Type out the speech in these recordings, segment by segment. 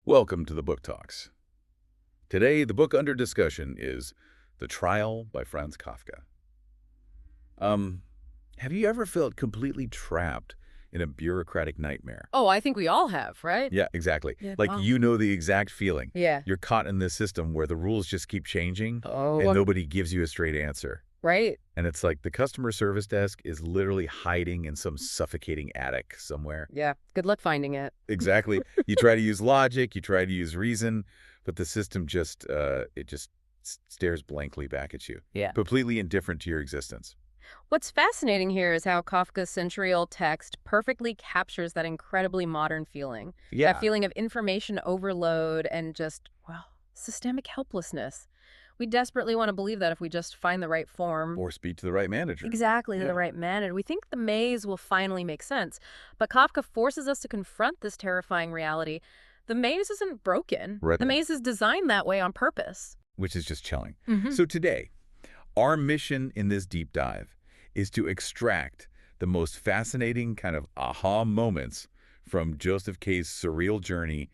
Welcome to the Book Talks. Today, the book under discussion is The Trial by Franz Kafka. Have you ever felt completely trapped in a bureaucratic nightmare? Oh, I think we all have, right? Yeah, exactly. Yeah, Like, wow. you know the exact feeling. Yeah. You're caught in this system where the rules just keep changing Oh, and nobody gives you a straight answer. right. And it's like the customer service desk is literally hiding in some suffocating attic somewhere. Yeah. Good luck finding it. Exactly. You try to use logic, you try to use reason, but the system just stares blankly back at you, Yeah. completely indifferent to your existence. What's fascinating here is how Kafka's century-old text perfectly captures that incredibly modern feeling. Yeah, That feeling of information overload and just, well, systemic helplessness. We desperately want to believe that if we just find the right form. or speak to the right manager. Exactly, Yeah. the right manner. We think the maze will finally make sense. But Kafka forces us to confront this terrifying reality. The maze isn't broken. Right. The maze is designed that way on purpose. Which is just chilling. Mm-hmm. So today, our mission in this deep dive is to extract the most fascinating kind of aha moments from Josef K's surreal journey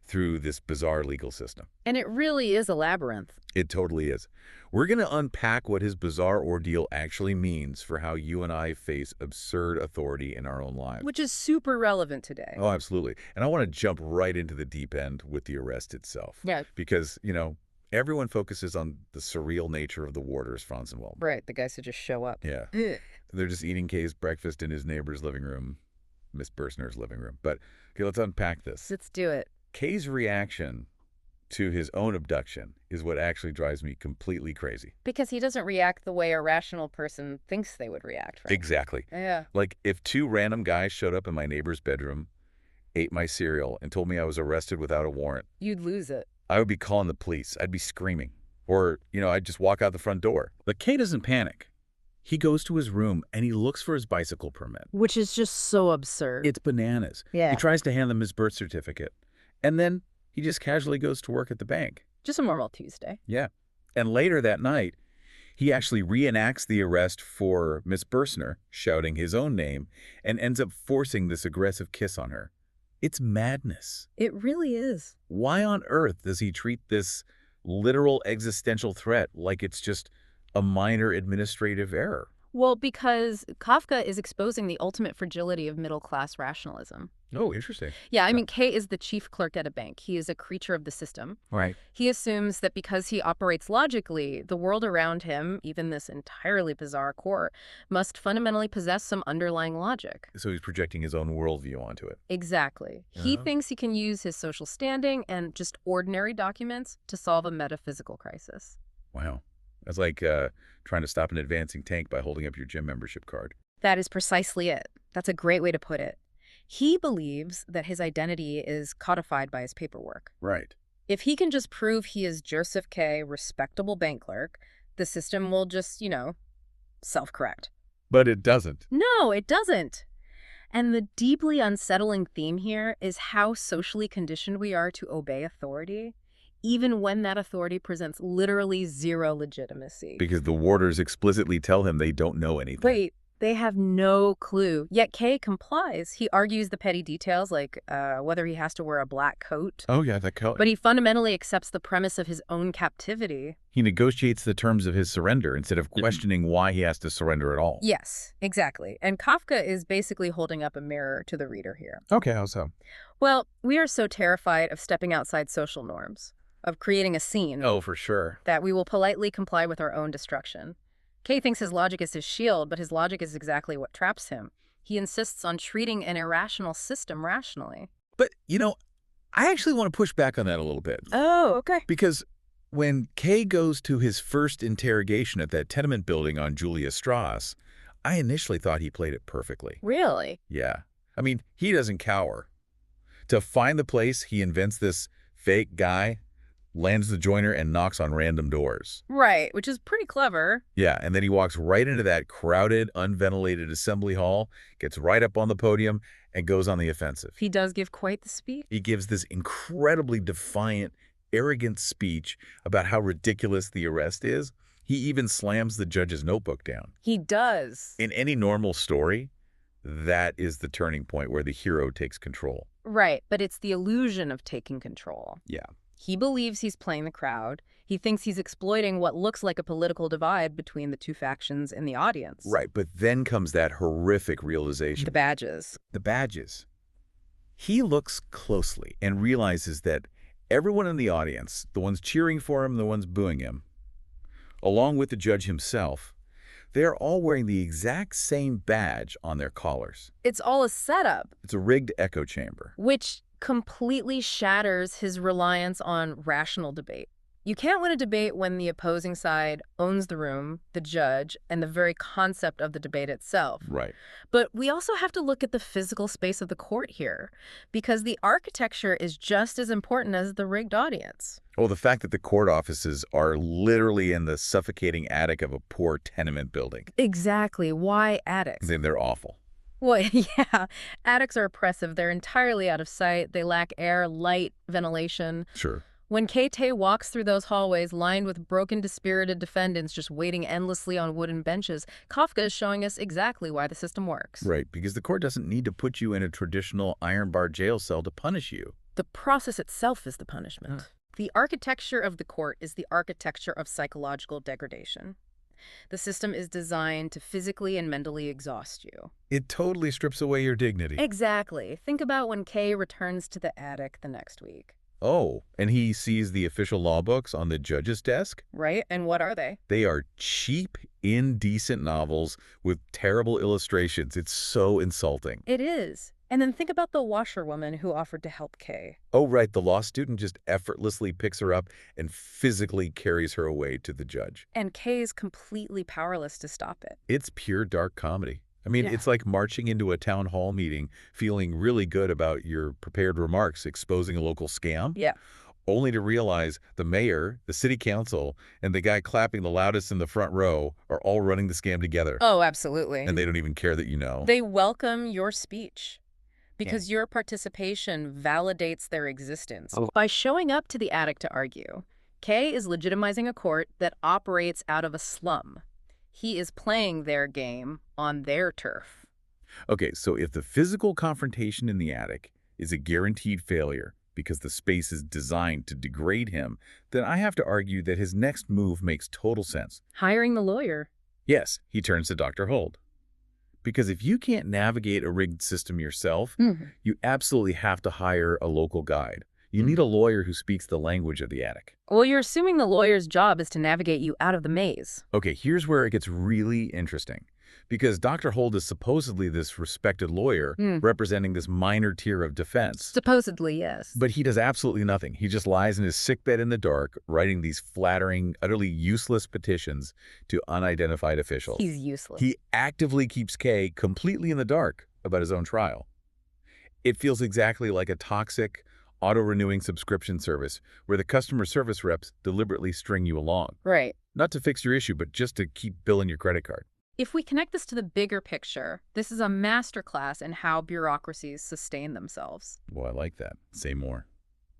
through this bizarre legal system. And it really is a labyrinth. It totally is. We're going to unpack what his bizarre ordeal actually means for how you and I face absurd authority in our own lives. Which is super relevant today. Oh, absolutely. And I want to jump right into the deep end with the arrest itself. Yeah. Because, everyone focuses on the surreal nature of the warders, Franz and Wilm. Right, the guys who just show up. Yeah. Ugh. They're just eating Kay's breakfast in his neighbor's living room, Miss Bursner's living room. But, okay, let's unpack this. Let's do it. Kay's reaction to his own abduction is what actually drives me completely crazy. Because he doesn't react the way a rational person thinks they would react, right? Exactly. Yeah. Like, if two random guys showed up in my neighbor's bedroom, ate my cereal, and told me I was arrested without a warrant, You'd lose it. I would be calling the police. I'd be screaming. Or, I'd just walk out the front door. But Kay doesn't panic. He goes to his room and he looks for his bicycle permit. Which is just so absurd. It's bananas. Yeah. He tries to hand them his birth certificate. And then he just casually goes to work at the bank. Just a normal Tuesday. Yeah. And later that night, he actually reenacts the arrest for Miss Bursner, shouting his own name, and ends up forcing this aggressive kiss on her. It's madness. It really is. Why on earth does he treat this literal existential threat like it's just a minor administrative error? Well, because Kafka is exposing the ultimate fragility of middle-class rationalism. Oh, interesting. Yeah, I mean, Kay is the chief clerk at a bank. He is a creature of the system. Right. He assumes that because he operates logically, the world around him, even this entirely bizarre court, must fundamentally possess some underlying logic. So he's projecting his own worldview onto it. Exactly. He Uh-huh. thinks he can use his social standing and just ordinary documents to solve a metaphysical crisis. Wow. That's like trying to stop an advancing tank by holding up your gym membership card. That is precisely it. That's a great way to put it. He believes that his identity is codified by his paperwork. Right. If he can just prove he is Josef K, respectable bank clerk, the system will just, self-correct. But it doesn't. No, it doesn't. And the deeply unsettling theme here is how socially conditioned we are to obey authority, even when that authority presents literally zero legitimacy. Because the warders explicitly tell him they don't know anything. Wait, they have no clue. Yet Kay complies. He argues the petty details, like whether he has to wear a black coat. Oh, yeah, that coat. But he fundamentally accepts the premise of his own captivity. He negotiates the terms of his surrender instead of questioning why he has to surrender at all. Yes, exactly. And Kafka is basically holding up a mirror to the reader here. Okay, how so? Well, we are so terrified of stepping outside social norms, of creating a scene, Oh, for sure. that we will politely comply with our own destruction. Kay thinks his logic is his shield, but his logic is exactly what traps him. He insists on treating an irrational system rationally. But, I actually want to push back on that a little bit. Oh, okay. Because when Kay goes to his first interrogation at that tenement building on Julia Strauss, I initially thought he played it perfectly. Really? Yeah. I mean, he doesn't cower. To find the place, he invents this fake guy, lands the joiner, and knocks on random doors. Right, which is pretty clever. Yeah, and then he walks right into that crowded, unventilated assembly hall, gets right up on the podium, and goes on the offensive. He does give quite the speech. He gives this incredibly defiant, arrogant speech about how ridiculous the arrest is. He even slams the judge's notebook down. He does. In any normal story, that is the turning point where the hero takes control. Right, but it's the illusion of taking control. Yeah. He believes he's playing the crowd. He thinks he's exploiting what looks like a political divide between the two factions in the audience. Right, but then comes that horrific realization. The badges. The badges. He looks closely and realizes that everyone in the audience, the ones cheering for him, the ones booing him, along with the judge himself, they're all wearing the exact same badge on their collars. It's all a setup. It's a rigged echo chamber. Which completely shatters his reliance on rational debate. You can't win a debate when the opposing side owns the room, the judge, and the very concept of the debate itself. Right. But we also have to look at the physical space of the court here, because the architecture is just as important as the rigged audience. Oh, the fact that the court offices are literally in the suffocating attic of a poor tenement building. Exactly. Why attics? They're awful. Well, yeah. Attics are oppressive. They're entirely out of sight. They lack air, light, ventilation. Sure. When K-Tay walks through those hallways lined with broken, dispirited defendants just waiting endlessly on wooden benches, Kafka is showing us exactly why the system works. Right, because the court doesn't need to put you in a traditional iron-bar jail cell to punish you. The process itself is the punishment. The architecture of the court is the architecture of psychological degradation. The system is designed to physically and mentally exhaust you. It totally strips away your dignity. Exactly. Think about when Kay returns to the attic the next week. Oh, and he sees the official law books on the judge's desk? Right? And what are they? They are cheap, indecent novels with terrible illustrations. It's so insulting. It is. And then think about the washerwoman who offered to help Kay. Oh, right. The law student just effortlessly picks her up and physically carries her away to the judge. And Kay is completely powerless to stop it. It's pure dark comedy. I mean, It's like marching into a town hall meeting, feeling really good about your prepared remarks, exposing a local scam. Yeah. Only to realize the mayor, the city council, and the guy clapping the loudest in the front row are all running the scam together. Oh, absolutely. And they don't even care that you know. They welcome your speech because your participation validates their existence. By showing up to the attic to argue, Kay is legitimizing a court that operates out of a slum. He is playing their game on their turf. Okay, so if the physical confrontation in the attic is a guaranteed failure because the space is designed to degrade him, then I have to argue that his next move makes total sense. Hiring the lawyer. Yes, he turns to Dr. Holt. Because if you can't navigate a rigged system yourself, you absolutely have to hire a local guide. You need a lawyer who speaks the language of the attic. Well, you're assuming the lawyer's job is to navigate you out of the maze. Okay, here's where it gets really interesting. Because Dr. Holt is supposedly this respected lawyer representing this minor tier of defense. Supposedly, yes. But he does absolutely nothing. He just lies in his sickbed in the dark, writing these flattering, utterly useless petitions to unidentified officials. He's useless. He actively keeps Kay completely in the dark about his own trial. It feels exactly like a toxic, auto-renewing subscription service where the customer service reps deliberately string you along. Right. Not to fix your issue, but just to keep billing your credit card. If we connect this to the bigger picture, this is a masterclass in how bureaucracies sustain themselves. Well, I like that. Say more.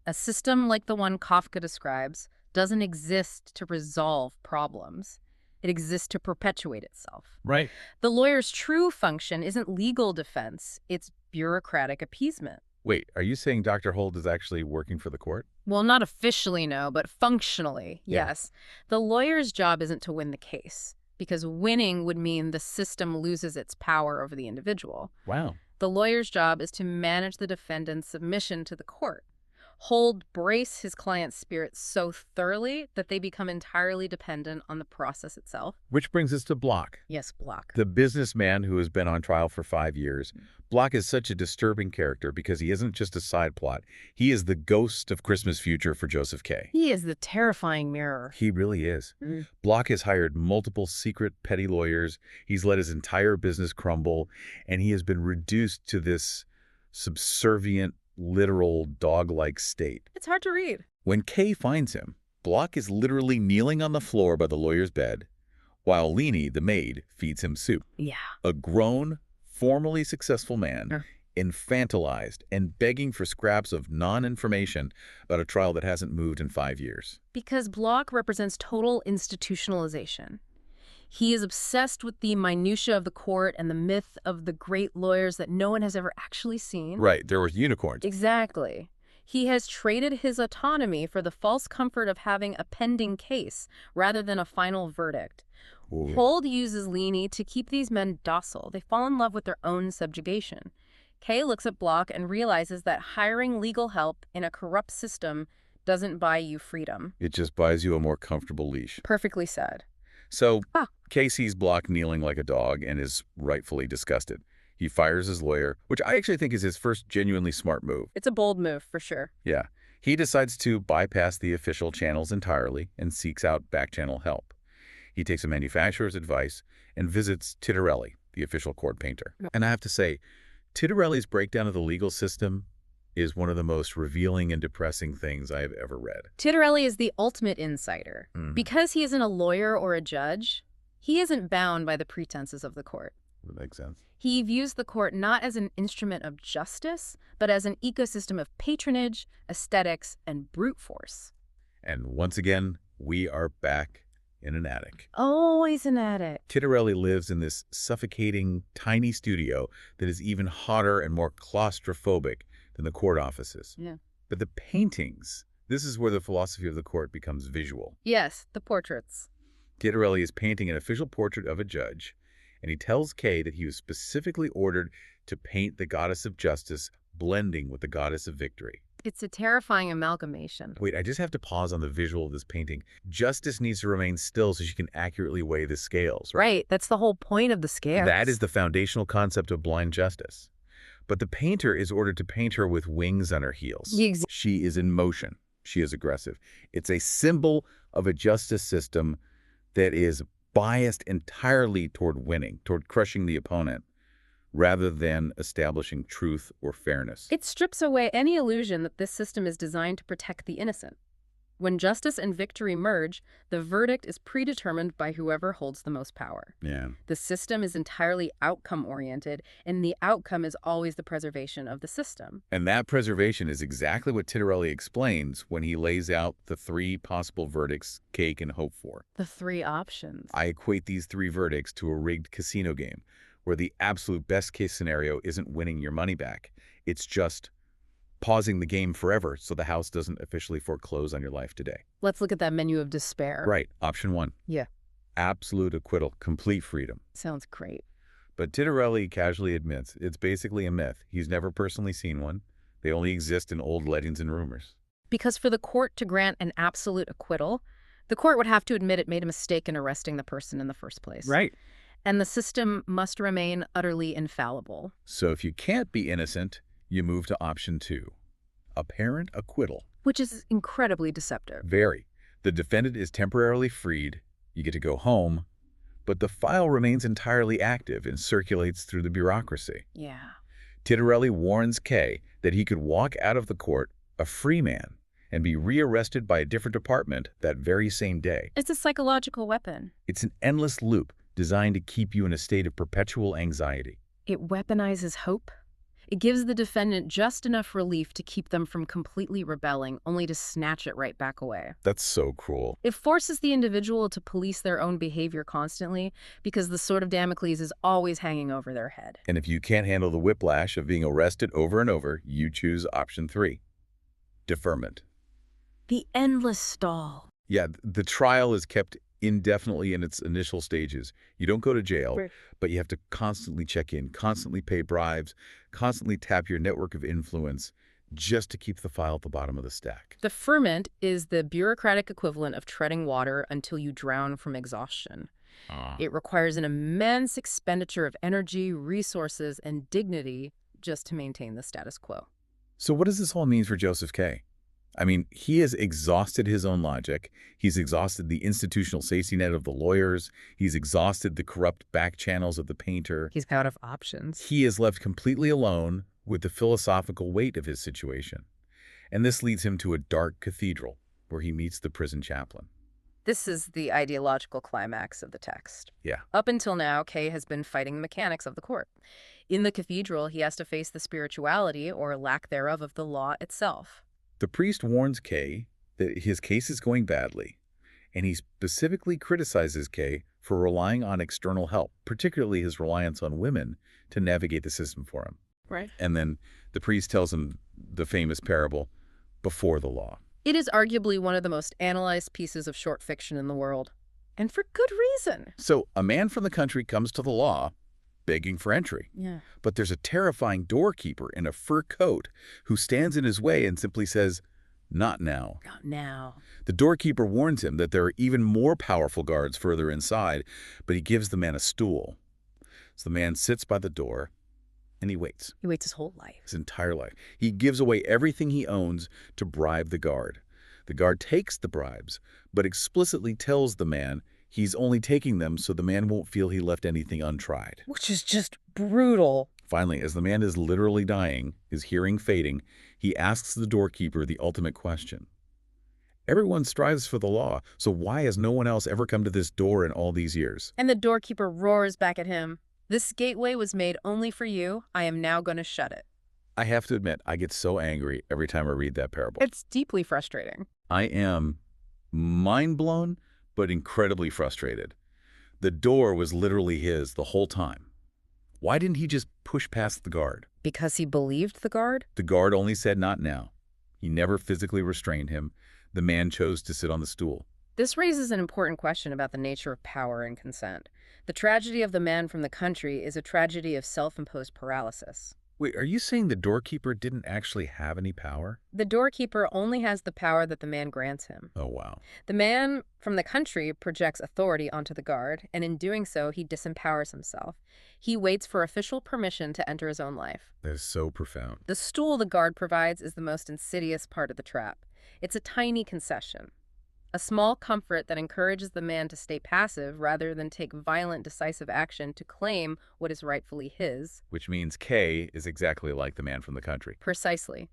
A system like the one Kafka describes doesn't exist to resolve problems. It exists to perpetuate itself. Right. The lawyer's true function isn't legal defense, it's bureaucratic appeasement. Wait, are you saying Dr. Holt is actually working for the court? Well, not officially, no, but functionally, yes. The lawyer's job isn't to win the case, because winning would mean the system loses its power over the individual. Wow. The lawyer's job is to manage the defendant's submission to the court. Brace his client's spirit so thoroughly that they become entirely dependent on the process itself. Which brings us to Block. Yes, Block. The businessman who has been on trial for 5 years. Block is such a disturbing character because he isn't just a side plot. He is the ghost of Christmas future for Josef K. He is the terrifying mirror. He really is. Block has hired multiple secret petty lawyers. He's let his entire business crumble, and he has been reduced to this subservient, literal dog-like state. It's hard to read. When Kay finds him, Block is literally kneeling on the floor by the lawyer's bed, while Leanie, the maid, feeds him soup. Yeah. A grown, formerly successful man, infantilized and begging for scraps of non-information about a trial that hasn't moved in 5 years. Because Block represents total institutionalization. He is obsessed with the minutiae of the court and the myth of the great lawyers that no one has ever actually seen. Right, there were unicorns. Exactly. He has traded his autonomy for the false comfort of having a pending case rather than a final verdict. Ooh. Hold uses Leany to keep these men docile. They fall in love with their own subjugation. Kay looks at Block and realizes that hiring legal help in a corrupt system doesn't buy you freedom. It just buys you a more comfortable leash. Perfectly said. So, Kay sees Block kneeling like a dog and is rightfully disgusted. He fires his lawyer, which I actually think is his first genuinely smart move. It's a bold move, for sure. Yeah. He decides to bypass the official channels entirely and seeks out back-channel help. He takes a manufacturer's advice and visits Tittarelli, the official court painter. And I have to say, Tittarelli's breakdown of the legal system is one of the most revealing and depressing things I have ever read. Tittarelli is the ultimate insider. Because he isn't a lawyer or a judge, he isn't bound by the pretenses of the court. That makes sense. He views the court not as an instrument of justice, but as an ecosystem of patronage, aesthetics, and brute force. And once again, we are back in an attic. Always an attic. Tittarelli lives in this suffocating, tiny studio that is even hotter and more claustrophobic than the court offices. Yeah. But the paintings, this is where the philosophy of the court becomes visual. Yes, the portraits. Tittarelli is painting an official portrait of a judge, and he tells Kay that he was specifically ordered to paint the goddess of justice blending with the goddess of victory. It's a terrifying amalgamation. Wait, I just have to pause on the visual of this painting. Justice needs to remain still so she can accurately weigh the scales. Right, that's the whole point of the scales. That is the foundational concept of blind justice. But the painter is ordered to paint her with wings on her heels. She is in motion. She is aggressive. It's a symbol of a justice system that is biased entirely toward winning, toward crushing the opponent, rather than establishing truth or fairness. It strips away any illusion that this system is designed to protect the innocent. When justice and victory merge, the verdict is predetermined by whoever holds the most power. Yeah. The system is entirely outcome-oriented, and the outcome is always the preservation of the system. And that preservation is exactly what Tittarelli explains when he lays out the three possible verdicts Kay can hope for. The three options. I equate these three verdicts to a rigged casino game, where the absolute best-case scenario isn't winning your money back. It's just pausing the game forever so the house doesn't officially foreclose on your life today. Let's look at that menu of despair. Right. Option 1. Yeah. Absolute acquittal, complete freedom. Sounds great. But Tittarelli casually admits it's basically a myth. He's never personally seen one. They only exist in old legends and rumors. Because for the court to grant an absolute acquittal, the court would have to admit it made a mistake in arresting the person in the first place. Right. And the system must remain utterly infallible. So if you can't be innocent, you move to option 2, apparent acquittal. Which is incredibly deceptive. Very. The defendant is temporarily freed, you get to go home, but the file remains entirely active and circulates through the bureaucracy. Yeah. Tittarelli warns Kay that he could walk out of the court a free man and be rearrested by a different department that very same day. It's a psychological weapon. It's an endless loop designed to keep you in a state of perpetual anxiety. It weaponizes hope. It gives the defendant just enough relief to keep them from completely rebelling, only to snatch it right back away. That's so cruel. It forces the individual to police their own behavior constantly because the sword of Damocles is always hanging over their head. And if you can't handle the whiplash of being arrested over and over, you choose option 3, deferment. The endless stall. Yeah, the trial is kept indefinitely in its initial stages. You don't go to jail, but you have to constantly check in, constantly pay bribes, constantly tap your network of influence just to keep the file at the bottom of the stack. The ferment is the bureaucratic equivalent of treading water until you drown from exhaustion. It requires an immense expenditure of energy, resources, and dignity just to maintain the status quo. So what does this all mean for Josef K? I mean, he has exhausted his own logic. He's exhausted the institutional safety net of the lawyers. He's exhausted the corrupt back channels of the painter. He's out of options. He is left completely alone with the philosophical weight of his situation. And this leads him to a dark cathedral where he meets the prison chaplain. This is the ideological climax of the text. Yeah. Up until now, Kay has been fighting the mechanics of the court. In the cathedral, he has to face the spirituality, or lack thereof, of the law itself. The priest warns Kay that his case is going badly, And he specifically criticizes K for relying on external help, particularly his reliance on women to navigate the system for him. Right. And then the priest tells him the famous parable, before the law. It is arguably one of the most analyzed pieces of short fiction in the world. And for good reason. So a man from the country comes to the law, begging for entry. Yeah. But there's a terrifying doorkeeper in a fur coat who stands in his way and simply says, "Not now." Not now. The doorkeeper warns him that there are even more powerful guards further inside, but he gives the man a stool. So the man sits by the door, and he waits. He waits his whole life. His entire life. He gives away everything he owns to bribe the guard. The guard takes the bribes, but explicitly tells the man he's only taking them so the man won't feel he left anything untried. Which is just brutal. Finally, as the man is literally dying, his hearing fading, he asks the doorkeeper the ultimate question. Everyone strives for the law, so why has no one else ever come to this door in all these years? And the doorkeeper roars back at him. This gateway was made only for you. I am now going to shut it. I have to admit, I get so angry every time I read that parable. It's deeply frustrating. I am mind-blown, but incredibly frustrated. The door was literally his the whole time. Why didn't he just push past the guard? Because he believed the guard? The guard only said not now. He never physically restrained him. The man chose to sit on the stool. This raises an important question about the nature of power and consent. The tragedy of the man from the country is a tragedy of self-imposed paralysis. Wait, are you saying the doorkeeper didn't actually have any power? The doorkeeper only has the power that the man grants him. Oh, wow. The man from the country projects authority onto the guard, and in doing so, he disempowers himself. He waits for official permission to enter his own life. That is so profound. The stool the guard provides is the most insidious part of the trap. It's a tiny concession. A small comfort that encourages the man to stay passive rather than take violent, decisive action to claim what is rightfully his. Which means K is exactly like the man from the country. Precisely.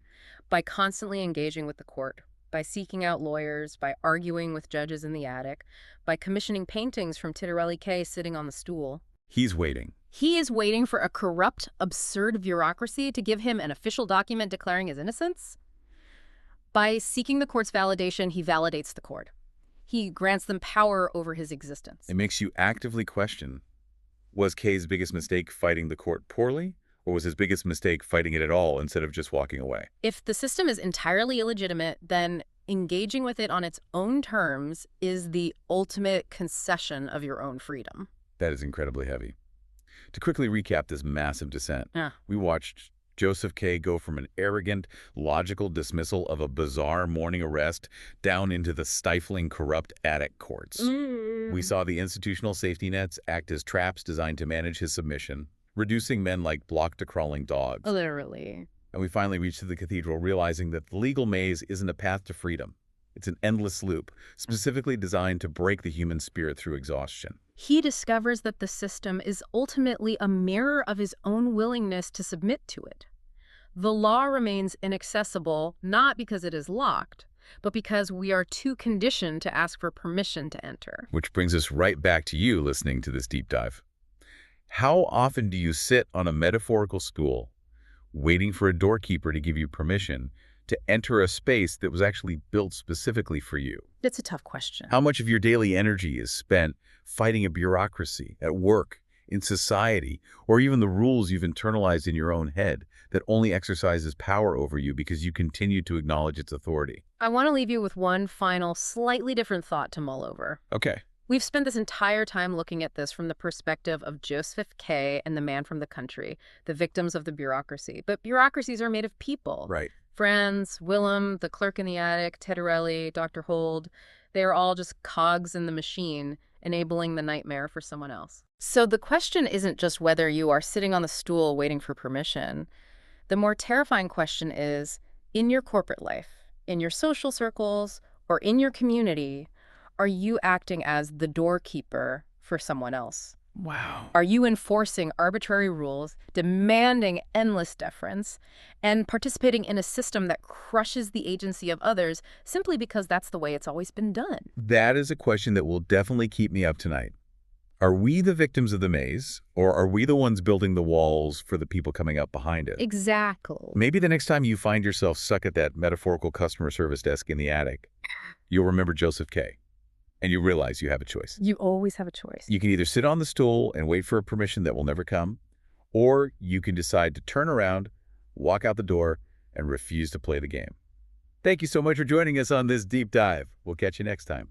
By constantly engaging with the court, by seeking out lawyers, by arguing with judges in the attic, by commissioning paintings from Titterelli K sitting on the stool. He's waiting. He is waiting for a corrupt, absurd bureaucracy to give him an official document declaring his innocence. By seeking the court's validation, he validates the court. He grants them power over his existence. It makes you actively question, was K's biggest mistake fighting the court poorly, or was his biggest mistake fighting it at all instead of just walking away? If the system is entirely illegitimate, then engaging with it on its own terms is the ultimate concession of your own freedom. That is incredibly heavy. To quickly recap this massive descent, Yeah. we watched Josef K go from an arrogant, logical dismissal of a bizarre morning arrest down into the stifling, corrupt attic courts. We saw the institutional safety nets act as traps designed to manage his submission, reducing men like block-to-crawling dogs. Literally. And we finally reached the cathedral, realizing that the legal maze isn't a path to freedom. It's an endless loop, specifically designed to break the human spirit through exhaustion. He discovers that the system is ultimately a mirror of his own willingness to submit to it. The law remains inaccessible not because it is locked, but because we are too conditioned to ask for permission to enter. Which brings us right back to you listening to this deep dive. How often do you sit on a metaphorical stool, waiting for a doorkeeper to give you permission to enter a space that was actually built specifically for you? It's a tough question. How much of your daily energy is spent fighting a bureaucracy at work, in society, or even the rules you've internalized in your own head that only exercises power over you because you continue to acknowledge its authority? I want to leave you with one final, slightly different thought to mull over. Okay. We've spent this entire time looking at this from the perspective of Josef K and the man from the country, the victims of the bureaucracy. But bureaucracies are made of people. Right. Franz, Willem, the clerk in the attic, Tedderelli, Dr. Hold, they are all just cogs in the machine, enabling the nightmare for someone else. So the question isn't just whether you are sitting on the stool waiting for permission. The more terrifying question is, in your corporate life, in your social circles, or in your community, are you acting as the doorkeeper for someone else? Wow. Are you enforcing arbitrary rules, demanding endless deference, and participating in a system that crushes the agency of others simply because that's the way it's always been done? That is a question that will definitely keep me up tonight. Are we the victims of the maze, or are we the ones building the walls for the people coming up behind it? Exactly. Maybe the next time you find yourself stuck at that metaphorical customer service desk in the attic, you'll remember Josef K. And you realize you have a choice. You always have a choice. You can either sit on the stool and wait for a permission that will never come, or you can decide to turn around, walk out the door, and refuse to play the game. Thank you so much for joining us on this deep dive. We'll catch you next time.